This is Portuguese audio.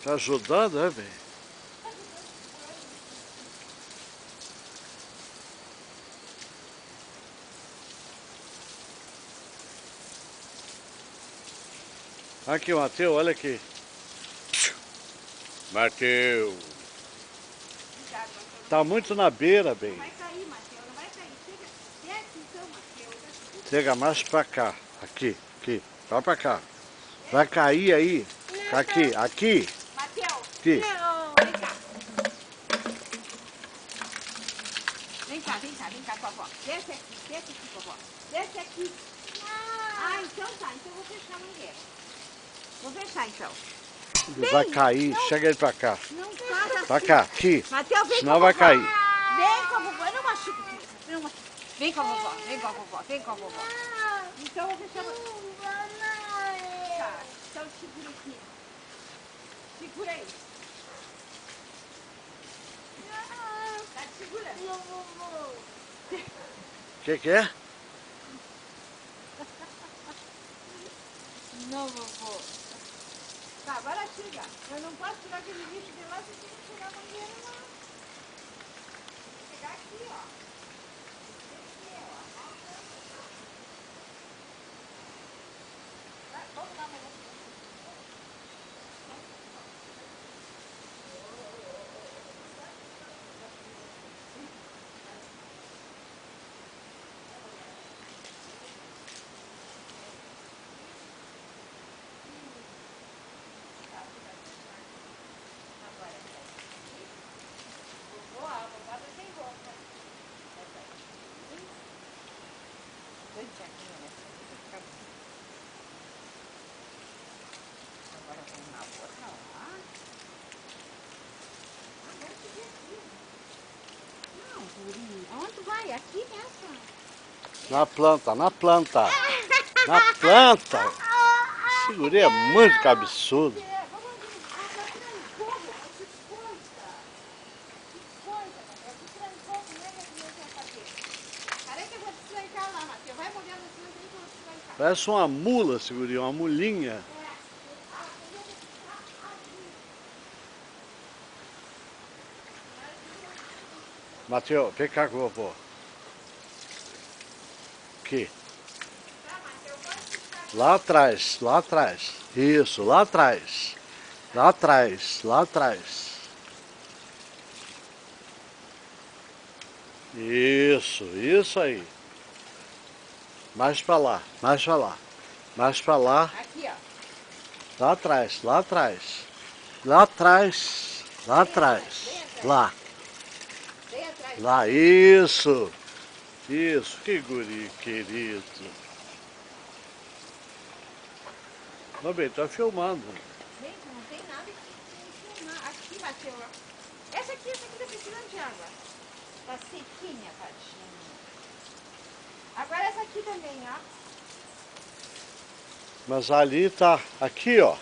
Tá ajudando, né, velho? Aqui, Matheus, olha aqui. Matheus. Tá muito na beira, bem. Não vai cair, Matheus, não vai cair. Chega aqui então, Matheus. Chega mais pra cá. Aqui, aqui. Vai pra cá. Vai cair aí. Aqui, aqui. Matheus, Aqui. não, vem cá. Vem cá, vovó. Desce aqui, vovó. Desce aqui. Ah, então tá. Então eu vou fechar a mangueira. Vou fechar então. Ele vai cair. Não. Chega ele pra cá. Não faz Pra assim. cá, aqui. Matheus, vem Senão com a vai vovó. cair. Vem com a vovó. Não machuca, filha. Não machuca. Vem com a vovó. Vem com a vovó. Então eu vou fechar a mangueira. Tá, então segura aqui. Segura aí. Tá te segurando. Que é? Não, vovô. Tá, agora chega. Eu não posso tirar aquele lixo de lá, você tem que tirar a mangueira lá. Vou pegar aqui, ó. Vamos dar uma volta. Agora vamos na outra lá. Vamos subir aqui. Não, Guri, aonde vai? Aqui nessa. Na planta, na planta. Na planta. Esse guri é muito cabeçudo. Parece uma mula, esse guri, uma mulinha. Matheus, vem cá com o vovô. Aqui. Lá atrás, lá atrás. Isso, lá atrás. Lá atrás, lá atrás. Isso aí. Mais pra lá, mais pra lá. Mais pra lá. Aqui, ó. Lá atrás, lá atrás. Lá atrás, lá atrás. Lá. Vem atrás. Lá, isso. Isso, que guri querido. Não, bem, tá filmando. Gente, não tem nada que filmar. Aqui, Matheus. Essa aqui tá precisando de água. Tá sequinha, tadinha. Agora essa aqui também, ó. Mas ali tá, aqui ó.